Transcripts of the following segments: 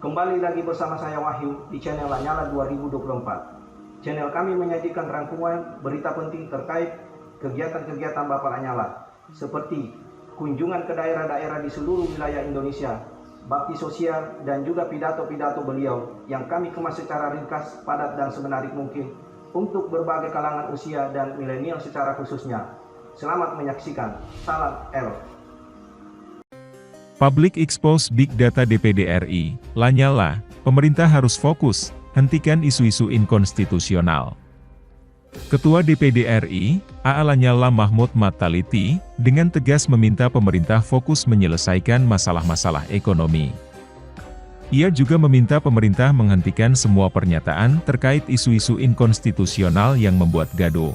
Kembali lagi bersama saya Wahyu di channel Lanyala 2024. Channel kami menyajikan rangkuman berita penting terkait kegiatan-kegiatan Bapak Lanyala, seperti kunjungan ke daerah-daerah di seluruh wilayah Indonesia, bakti sosial, dan juga pidato-pidato beliau yang kami kemas secara ringkas, padat, dan semenarik mungkin untuk berbagai kalangan usia dan milenial secara khususnya. Selamat menyaksikan. Salam L. Public Expose Big Data DPD RI, Lanyala, pemerintah harus fokus, hentikan isu-isu inkonstitusional. Ketua DPD RI, AA Lanyala Mahmud Mataliti, dengan tegas meminta pemerintah fokus menyelesaikan masalah-masalah ekonomi. Ia juga meminta pemerintah menghentikan semua pernyataan terkait isu-isu inkonstitusional yang membuat gaduh.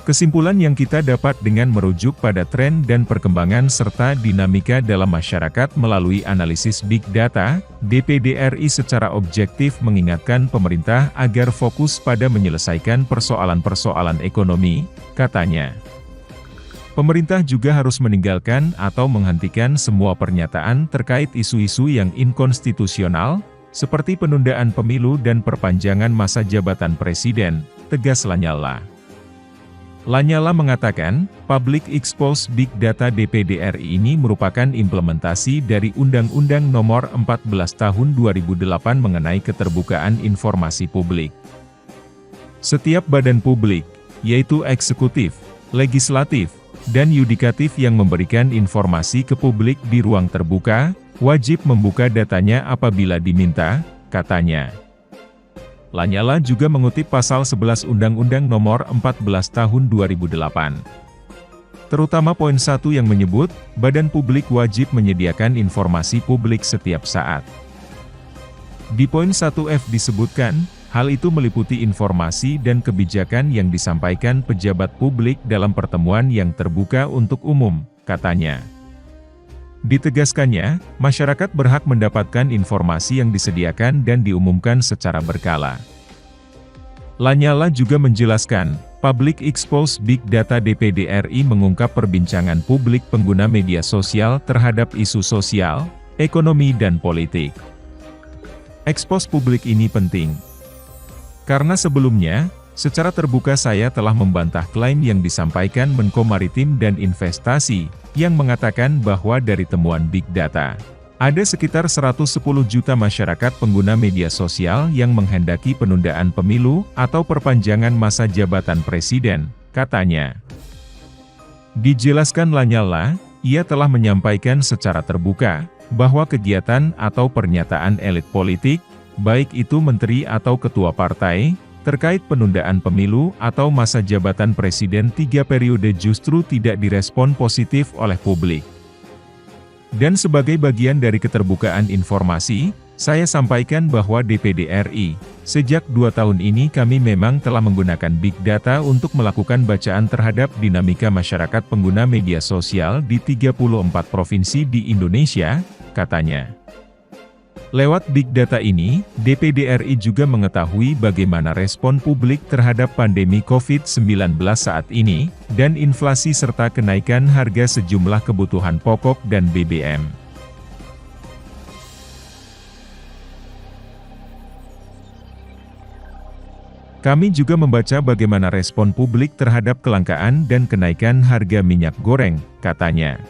Kesimpulan yang kita dapat dengan merujuk pada tren dan perkembangan serta dinamika dalam masyarakat melalui analisis Big Data, DPD RI secara objektif mengingatkan pemerintah agar fokus pada menyelesaikan persoalan-persoalan ekonomi, katanya. Pemerintah juga harus meninggalkan atau menghentikan semua pernyataan terkait isu-isu yang inkonstitusional, seperti penundaan pemilu dan perpanjangan masa jabatan presiden, tegas Lanyala. Lanyala mengatakan, Public Expose Big Data DPD RI ini merupakan implementasi dari Undang-Undang Nomor 14 Tahun 2008 mengenai keterbukaan informasi publik. Setiap badan publik, yaitu eksekutif, legislatif, dan yudikatif yang memberikan informasi ke publik di ruang terbuka, wajib membuka datanya apabila diminta, katanya. Lanyala juga mengutip pasal 11 Undang-Undang Nomor 14 Tahun 2008. Terutama poin 1 yang menyebut, badan publik wajib menyediakan informasi publik setiap saat. Di poin 1F disebutkan, hal itu meliputi informasi dan kebijakan yang disampaikan pejabat publik dalam pertemuan yang terbuka untuk umum, katanya. Ditegaskannya, masyarakat berhak mendapatkan informasi yang disediakan dan diumumkan secara berkala. Lanyala juga menjelaskan, Public Expose Big Data DPD RI mengungkap perbincangan publik pengguna media sosial terhadap isu sosial, ekonomi dan politik. Ekspos publik ini penting. Karena sebelumnya, secara terbuka saya telah membantah klaim yang disampaikan Menko Maritim dan Investasi, yang mengatakan bahwa dari temuan Big Data, ada sekitar 110 juta masyarakat pengguna media sosial yang menghendaki penundaan pemilu atau perpanjangan masa jabatan presiden, katanya. Dijelaskan Lanyala, ia telah menyampaikan secara terbuka, bahwa kegiatan atau pernyataan elit politik, baik itu menteri atau ketua partai, terkait penundaan pemilu atau masa jabatan presiden 3 periode justru tidak direspon positif oleh publik. Dan sebagai bagian dari keterbukaan informasi, saya sampaikan bahwa DPD RI, sejak 2 tahun ini kami memang telah menggunakan Big Data untuk melakukan bacaan terhadap dinamika masyarakat pengguna media sosial di 34 provinsi di Indonesia, katanya. Lewat Big Data ini, DPD RI juga mengetahui bagaimana respon publik terhadap pandemi COVID-19 saat ini, dan inflasi serta kenaikan harga sejumlah kebutuhan pokok dan BBM. Kami juga membaca bagaimana respon publik terhadap kelangkaan dan kenaikan harga minyak goreng, katanya.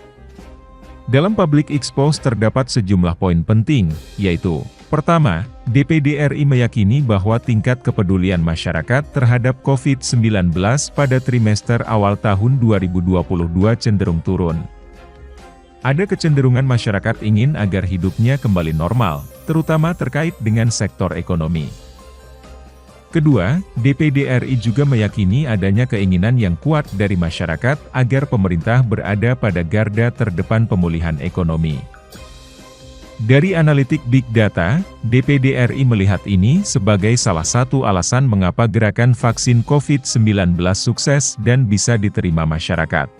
Dalam Public Expose terdapat sejumlah poin penting, yaitu, pertama, DPD RI meyakini bahwa tingkat kepedulian masyarakat terhadap COVID-19 pada trimester awal tahun 2022 cenderung turun. Ada kecenderungan masyarakat ingin agar hidupnya kembali normal, terutama terkait dengan sektor ekonomi. Kedua, DPD RI juga meyakini adanya keinginan yang kuat dari masyarakat agar pemerintah berada pada garda terdepan pemulihan ekonomi. Dari analitik Big Data, DPD RI melihat ini sebagai salah satu alasan mengapa gerakan vaksin COVID-19 sukses dan bisa diterima masyarakat.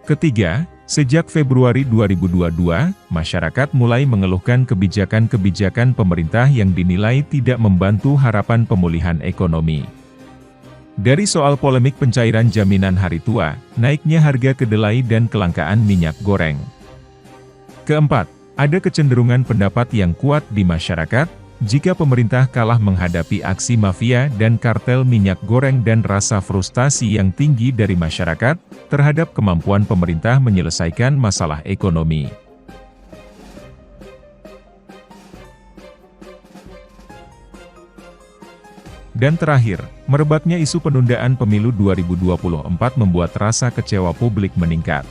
Ketiga, sejak Februari 2022, masyarakat mulai mengeluhkan kebijakan-kebijakan pemerintah yang dinilai tidak membantu harapan pemulihan ekonomi. Dari soal polemik pencairan jaminan hari tua, naiknya harga kedelai dan kelangkaan minyak goreng. Keempat, Ada kecenderungan pendapat yang kuat di masyarakat, jika pemerintah kalah menghadapi aksi mafia dan kartel minyak goreng dan rasa frustasi yang tinggi dari masyarakat, terhadap kemampuan pemerintah menyelesaikan masalah ekonomi. Dan terakhir, merebaknya isu penundaan pemilu 2024 membuat rasa kecewa publik meningkat.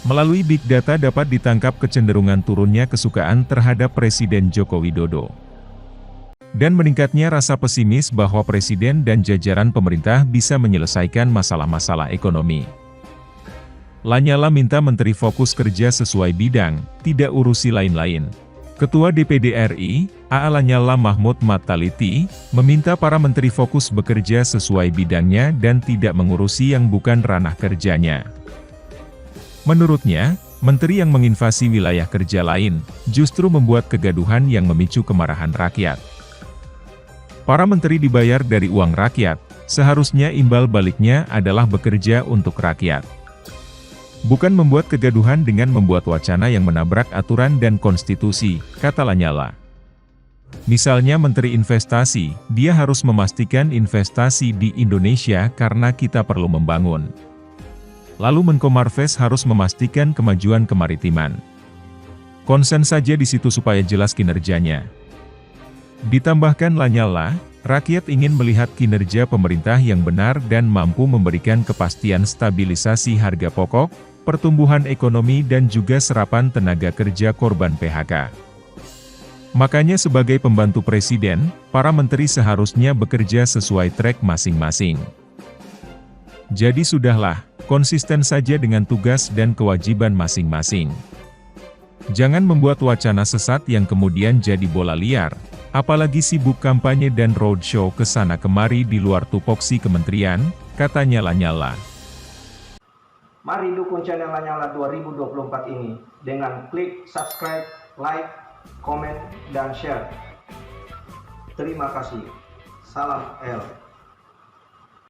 Melalui Big Data dapat ditangkap kecenderungan turunnya kesukaan terhadap Presiden Joko Widodo. Dan meningkatnya rasa pesimis bahwa Presiden dan jajaran pemerintah bisa menyelesaikan masalah-masalah ekonomi. Lanyala minta menteri fokus kerja sesuai bidang, tidak urusi lain-lain. Ketua DPD RI, A.A. Lanyala Mahmud Mataliti, meminta para menteri fokus bekerja sesuai bidangnya dan tidak mengurusi yang bukan ranah kerjanya. Menurutnya, menteri yang menginvasi wilayah kerja lain, justru membuat kegaduhan yang memicu kemarahan rakyat. Para menteri dibayar dari uang rakyat, seharusnya imbal baliknya adalah bekerja untuk rakyat. Bukan membuat kegaduhan dengan membuat wacana yang menabrak aturan dan konstitusi, kata Lanyala. Misalnya Menteri Investasi, dia harus memastikan investasi di Indonesia karena kita perlu membangun. Lalu Menko Marves harus memastikan kemajuan kemaritiman. Konsen saja di situ supaya jelas kinerjanya. Ditambahkan Lanyala, rakyat ingin melihat kinerja pemerintah yang benar dan mampu memberikan kepastian stabilisasi harga pokok, pertumbuhan ekonomi dan juga serapan tenaga kerja korban PHK. Makanya sebagai pembantu presiden, para menteri seharusnya bekerja sesuai track masing-masing. Jadi sudahlah, konsisten saja dengan tugas dan kewajiban masing-masing. Jangan membuat wacana sesat yang kemudian jadi bola liar, apalagi sibuk kampanye dan roadshow ke sana kemari di luar tupoksi kementerian, katanya Lanyala. Mari dukung channel Lanyala 2024 ini dengan klik subscribe, like, komen, dan share. Terima kasih. Salam L.